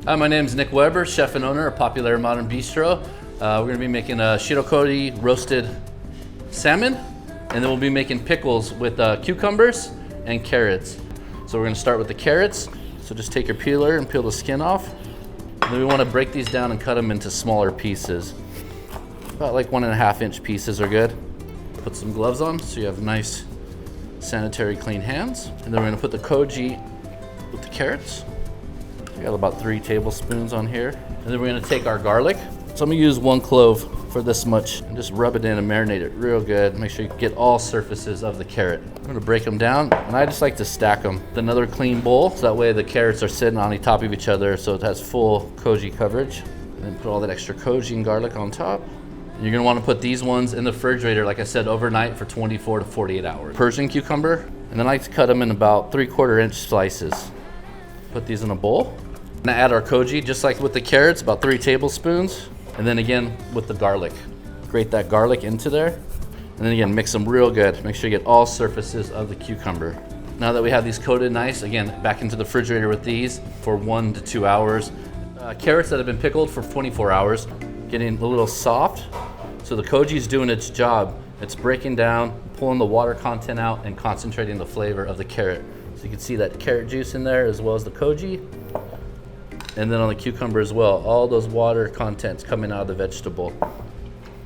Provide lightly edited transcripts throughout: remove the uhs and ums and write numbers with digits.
Hi, my name is Nick Weber, chef and owner of Popular Modern Bistro. We're going to be making a Shio Koji roasted salmon, and then we'll be making pickles with cucumbers and carrots. So we're going to start with the carrots. So just take your peeler and peel the skin off. And then we want to break these down and cut them into smaller pieces. About like 1.5 inch pieces are good. Put some gloves on so you have nice, sanitary, clean hands. And then we're going to put the koji with the carrots. We got about 3 tablespoons on here. And then we're gonna take our garlic. So I'm gonna use 1 clove for this much and just rub it in and marinate it real good. Make sure you get all surfaces of the carrot. I'm gonna break them down, and I just like to stack them with another clean bowl, so that way the carrots are sitting on top of each other so it has full koji coverage. And then put all that extra koji and garlic on top. And you're gonna wanna put these ones in the refrigerator, like I said, overnight for 24 to 48 hours. Persian cucumber, and then I like to cut them in about 3/4 inch slices. Put these in a bowl. I'm gonna add our koji, just like with the carrots, about 3 tablespoons. And then again, with the garlic. Grate that garlic into there. And then again, mix them real good. Make sure you get all surfaces of the cucumber. Now that we have these coated nice, again, back into the refrigerator with these for 1 to 2 hours. Carrots that have been pickled for 24 hours, getting a little soft. So the koji is doing its job. It's breaking down, pulling the water content out, and concentrating the flavor of the carrot. So you can see that carrot juice in there as well as the koji. And then on the cucumber as well, all those water contents coming out of the vegetable.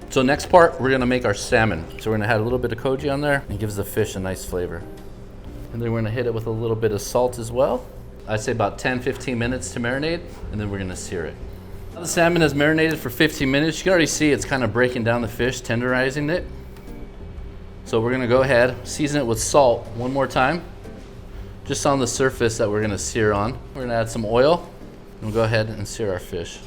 So next part, we're gonna make our salmon. So we're gonna add a little bit of koji on there, and it gives the fish a nice flavor. And then we're gonna hit it with a little bit of salt as well. I'd say about 10-15 minutes to marinate, and then we're gonna sear it. Now the salmon is marinated for 15 minutes. You can already see it's kind of breaking down the fish, tenderizing it. So we're gonna go ahead, season it with salt one more time, just on the surface that we're gonna sear on. We're gonna add some oil. We'll go ahead and sear our fish.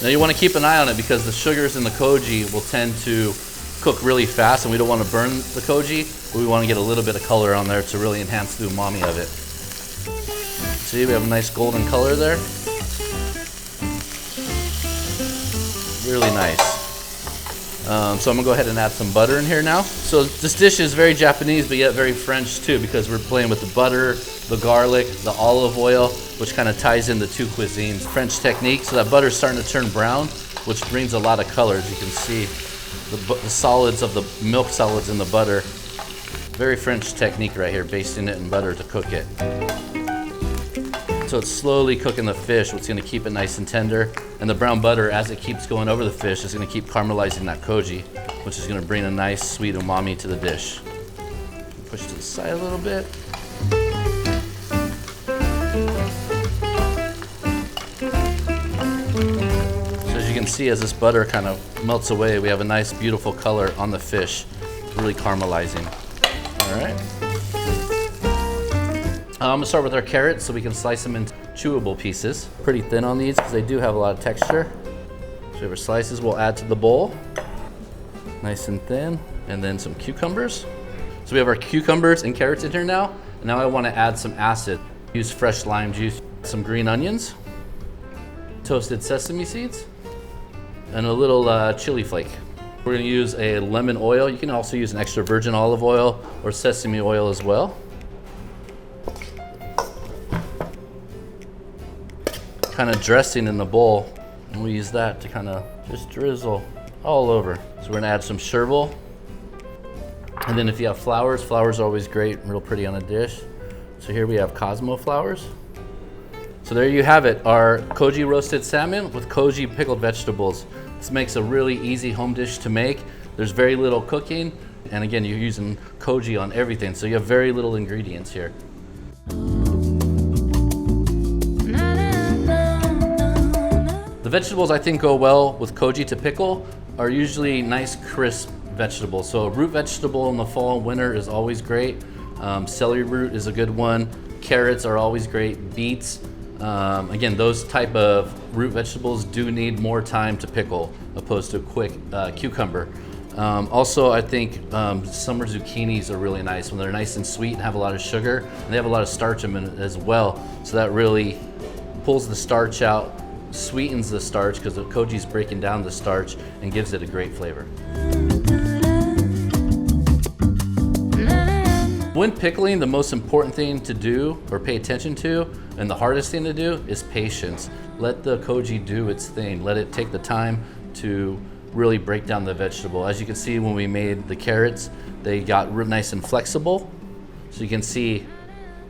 Now you want to keep an eye on it because the sugars in the koji will tend to cook really fast, and we don't want to burn the koji, but we want to get a little bit of color on there to really enhance the umami of it. See, we have a nice golden color there. Really nice. So I'm gonna go ahead and add some butter in here now. So this dish is very Japanese, but yet very French too, because we're playing with the butter, the garlic, the olive oil, which kind of ties in the 2 cuisines. French technique, so that butter's starting to turn brown, which brings a lot of color. As you can see, the solids of the milk solids in the butter. Very French technique right here, basting it in butter to cook it. So it's slowly cooking the fish, what's gonna keep it nice and tender. And the brown butter, as it keeps going over the fish, is gonna keep caramelizing that koji, which is gonna bring a nice sweet umami to the dish. Push to the side a little bit. So as you can see, as this butter kind of melts away, we have a nice, beautiful color on the fish, really caramelizing. All right. I'm gonna start with our carrots so we can slice them into chewable pieces. Pretty thin on these because they do have a lot of texture. So our slices we'll add to the bowl. Nice and thin. And then some cucumbers. So we have our cucumbers and carrots in here now. And now I wanna add some acid. Use fresh lime juice, some green onions, toasted sesame seeds, and a little chili flake. We're gonna use a lemon oil. You can also use an extra virgin olive oil or sesame oil as well. Kind of dressing in the bowl, and we use that to kind of just drizzle all over. So we're gonna add some chervil, and then if you have flowers, flowers are always great, real pretty on a dish. So here we have Cosmo flowers. So there you have it, our koji roasted salmon with koji pickled vegetables. This makes a really easy home dish to make. There's very little cooking, and again, you're using koji on everything, so you have very little ingredients here. The vegetables I think go well with koji to pickle are usually nice, crisp vegetables. So a root vegetable in the fall and winter is always great. Celery root is a good one. Carrots are always great. Beets. Again, those type of root vegetables do need more time to pickle opposed to a quick cucumber. Also, I think summer zucchinis are really nice when they're nice and sweet and have a lot of sugar, and they have a lot of starch in it as well. So that really pulls the starch out, sweetens the starch because the koji is breaking down the starch and gives it a great flavor. When pickling, the most important thing to do or pay attention to, and the hardest thing to do, is patience. Let the koji do its thing. Let it take the time to really break down the vegetable. As you can see, when we made the carrots, they got real nice and flexible. So you can see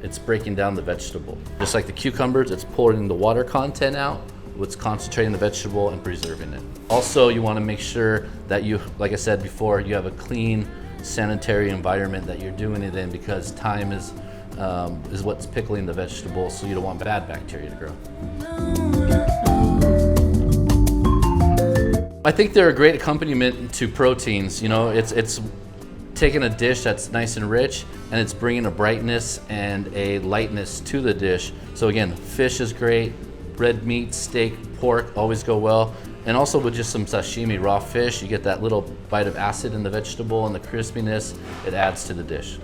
it's breaking down the vegetable. Just like the cucumbers, it's pulling the water content out, it's concentrating the vegetable and preserving it. Also, you want to make sure that you, like I said before, you have a clean, sanitary environment that you're doing it in, because time is what's pickling the vegetable, so you don't want bad bacteria to grow. I think they're a great accompaniment to proteins. You know, it's taking a dish that's nice and rich, and it's bringing a brightness and a lightness to the dish. So again, fish is great, red meat, steak, pork always go well. And also with just some sashimi, raw fish, you get that little bite of acid in the vegetable and the crispiness, it adds to the dish.